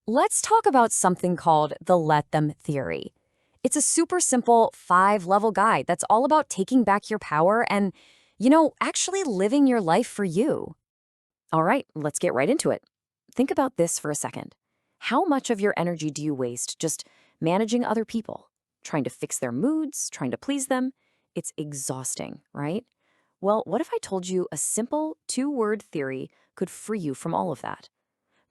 Let's talk about something called the let them theory. It's a super simple 5-level guide that's all about taking back your power and, actually living your life for you. All right, let's get right into it. Think about this for a second. How much of your energy do you waste just managing other people, trying to fix their moods, trying to please them? It's exhausting, right? Well, what if I told you a simple 2-word theory could free you from all of that?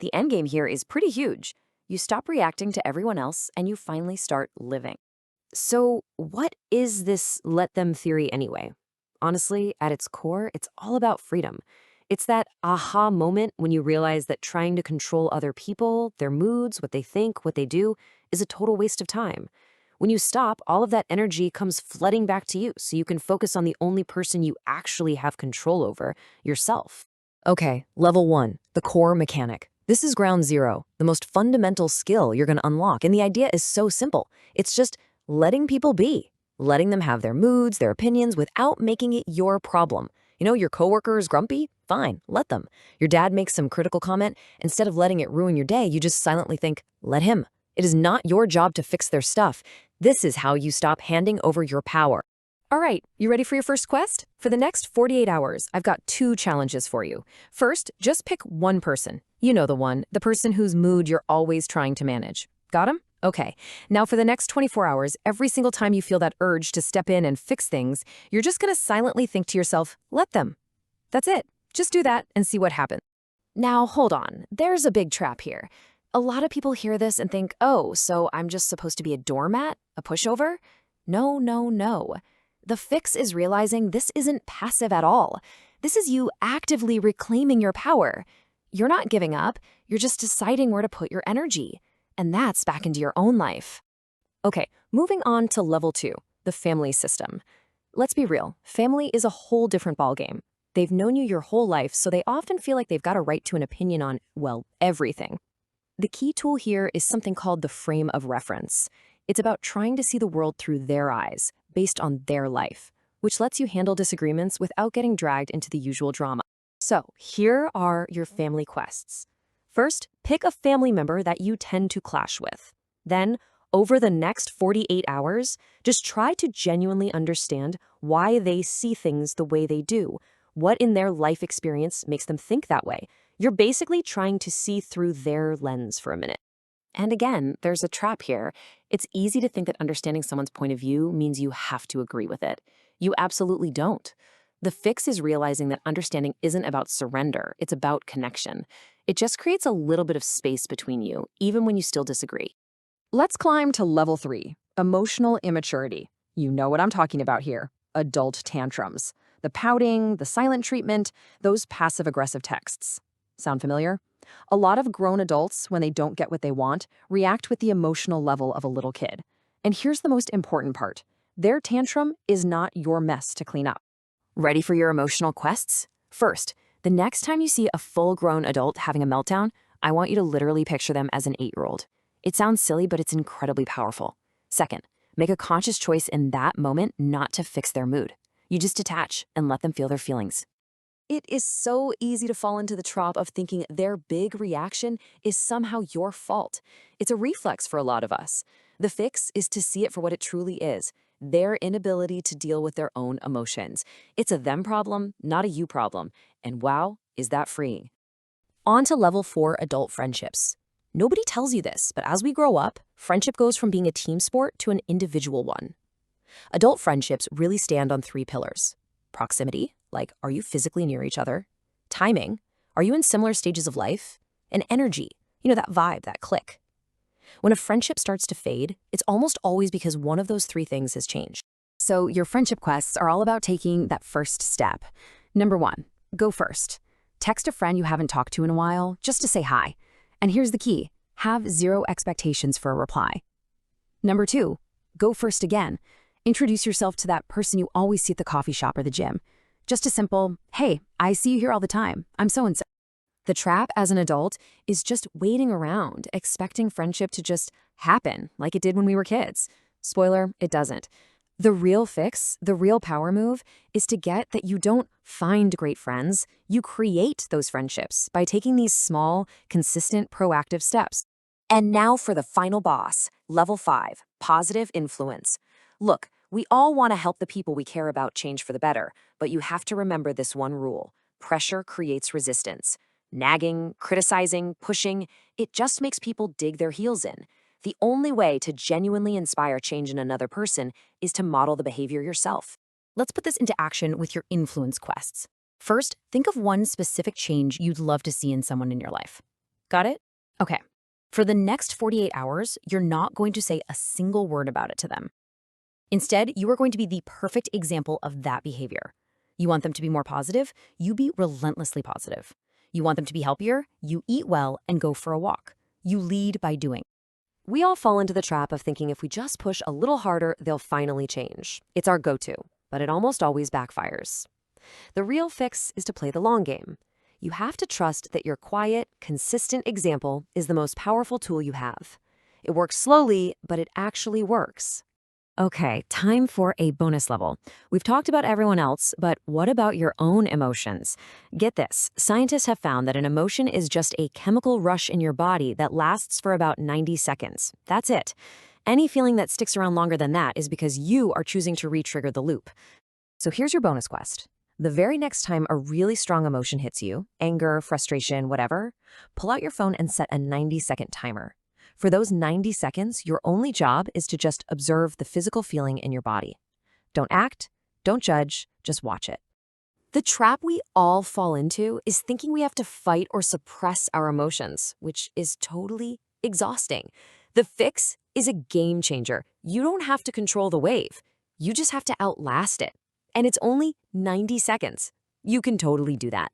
The endgame here is pretty huge. You stop reacting to everyone else and you finally start living. So, what is this let them theory anyway? Honestly, at its core, it's all about freedom. It's that aha moment when you realize that trying to control other people, their moods, what they think, what they do, is a total waste of time. When you stop, all of that energy comes flooding back to you so you can focus on the only person you actually have control over, yourself. Okay, level 1, the core mechanic. This is ground zero, the most fundamental skill you're going to unlock, and the idea is so simple. It's just letting people be, letting them have their moods, their opinions, without making it your problem. Your coworker is grumpy? Fine, let them. Your dad makes some critical comment. Instead of letting it ruin your day, you just silently think, let him. It is not your job to fix their stuff. This is how you stop handing over your power. All right, you ready for your first quest? For the next 48 hours, I've got 2 challenges for you. First, just pick one person. You know the one, the person whose mood you're always trying to manage. Got him? Okay. Now for the next 24 hours, every single time you feel that urge to step in and fix things, you're just going to silently think to yourself, let them. That's it. Just do that and see what happens. Now, hold on. There's a big trap here. A lot of people hear this and think, oh, so I'm just supposed to be a doormat, a pushover? No, no, no. The fix is realizing this isn't passive at all. This is you actively reclaiming your power. You're not giving up, you're just deciding where to put your energy. And that's back into your own life. Okay, moving on to level 2, the family system. Let's be real, family is a whole different ballgame. They've known you your whole life, so they often feel like they've got a right to an opinion on, well, everything. The key tool here is something called the frame of reference. It's about trying to see the world through their eyes, based on their life, which lets you handle disagreements without getting dragged into the usual drama. So, here are your family quests. First, pick a family member that you tend to clash with. Then, over the next 48 hours, just try to genuinely understand why they see things the way they do. What in their life experience makes them think that way? You're basically trying to see through their lens for a minute. And again, there's a trap here. It's easy to think that understanding someone's point of view means you have to agree with it. You absolutely don't. The fix is realizing that understanding isn't about surrender, it's about connection. It just creates a little bit of space between you, even when you still disagree. Let's climb to level 3, emotional immaturity. You know what I'm talking about here. Adult tantrums. The pouting, the silent treatment, those passive-aggressive texts. Sound familiar? A lot of grown adults, when they don't get what they want, react with the emotional level of a little kid. And here's the most important part. Their tantrum is not your mess to clean up. Ready for your emotional quests? First, the next time you see a full-grown adult having a meltdown, I want you to literally picture them as an 8-year-old. It sounds silly, but it's incredibly powerful. Second, make a conscious choice in that moment not to fix their mood. You just detach and let them feel their feelings. It is so easy to fall into the trap of thinking their big reaction is somehow your fault. It's a reflex for a lot of us. The fix is to see it for what it truly is, their inability to deal with their own emotions. It's a them problem, not a you problem. And wow, is that freeing. On to level 4, adult friendships. Nobody tells you this, but as we grow up, friendship goes from being a team sport to an individual one. Adult friendships really stand on 3 pillars. Proximity, like are you physically near each other? Timing, are you in similar stages of life? And energy, that vibe, that click. When a friendship starts to fade, it's almost always because one of those 3 things has changed. So your friendship quests are all about taking that first step. Number 1, go first. Text a friend you haven't talked to in a while just to say hi. And here's the key, have 0 expectations for a reply. Number 2, go first again. Introduce yourself to that person you always see at the coffee shop or the gym. Just a simple, hey, I see you here all the time. I'm so-and-so. The trap as an adult is just waiting around, expecting friendship to just happen like it did when we were kids. Spoiler, it doesn't. The real fix, the real power move, is to get that you don't find great friends, you create those friendships by taking these small, consistent, proactive steps. And now for the final boss, level 5, positive influence. Look, we all want to help the people we care about change for the better, but you have to remember this one rule. Pressure creates resistance. Nagging, criticizing, pushing, it just makes people dig their heels in. The only way to genuinely inspire change in another person is to model the behavior yourself. Let's put this into action with your influence quests. First, think of one specific change you'd love to see in someone in your life. Got it? Okay. For the next 48 hours, you're not going to say a single word about it to them. Instead, you are going to be the perfect example of that behavior. You want them to be more positive? You be relentlessly positive. You want them to be healthier? You eat well and go for a walk. You lead by doing. We all fall into the trap of thinking if we just push a little harder, they'll finally change. It's our go-to, but it almost always backfires. The real fix is to play the long game. You have to trust that your quiet, consistent example is the most powerful tool you have. It works slowly, but it actually works. Okay, time for a bonus level. We've talked about everyone else, but what about your own emotions? Get this, scientists have found that an emotion is just a chemical rush in your body that lasts for about 90 seconds. That's it. Any feeling that sticks around longer than that is because you are choosing to re-trigger the loop. So here's your bonus quest. The very next time a really strong emotion hits you, anger, frustration, whatever, pull out your phone and set a 90-second timer. For those 90 seconds, your only job is to just observe the physical feeling in your body. Don't act, don't judge, just watch it. The trap we all fall into is thinking we have to fight or suppress our emotions, which is totally exhausting. The fix is a game changer. You don't have to control the wave. You just have to outlast it. And it's only 90 seconds. You can totally do that.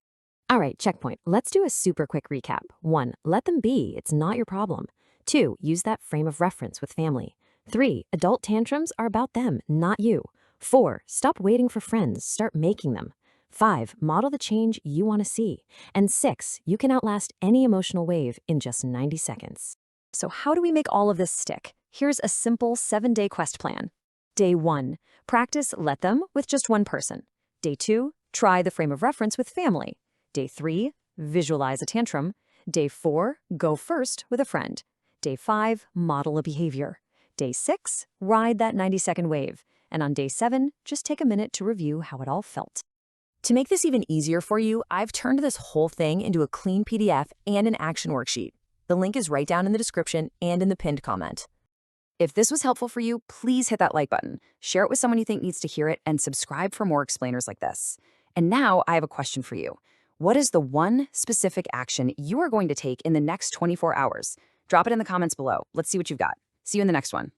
All right, checkpoint. Let's do a super quick recap. 1, let them be. It's not your problem. 2, use that frame of reference with family. 3, adult tantrums are about them, not you. 4, stop waiting for friends. Start making them. 5, model the change you want to see. And 6, you can outlast any emotional wave in just 90 seconds. So how do we make all of this stick? Here's a simple 7-day quest plan. Day 1, practice let them with just one person. Day 2, try the frame of reference with family. Day 3, visualize a tantrum. Day 4, go first with a friend. Day 5, model a behavior. Day 6, ride that 90-second wave. And on day 7, just take a minute to review how it all felt. To make this even easier for you, I've turned this whole thing into a clean PDF and an action worksheet. The link is right down in the description and in the pinned comment. If this was helpful for you, please hit that like button, share it with someone you think needs to hear it, and subscribe for more explainers like this. And now I have a question for you. What is the one specific action you are going to take in the next 24 hours? Drop it in the comments below. Let's see what you've got. See you in the next one.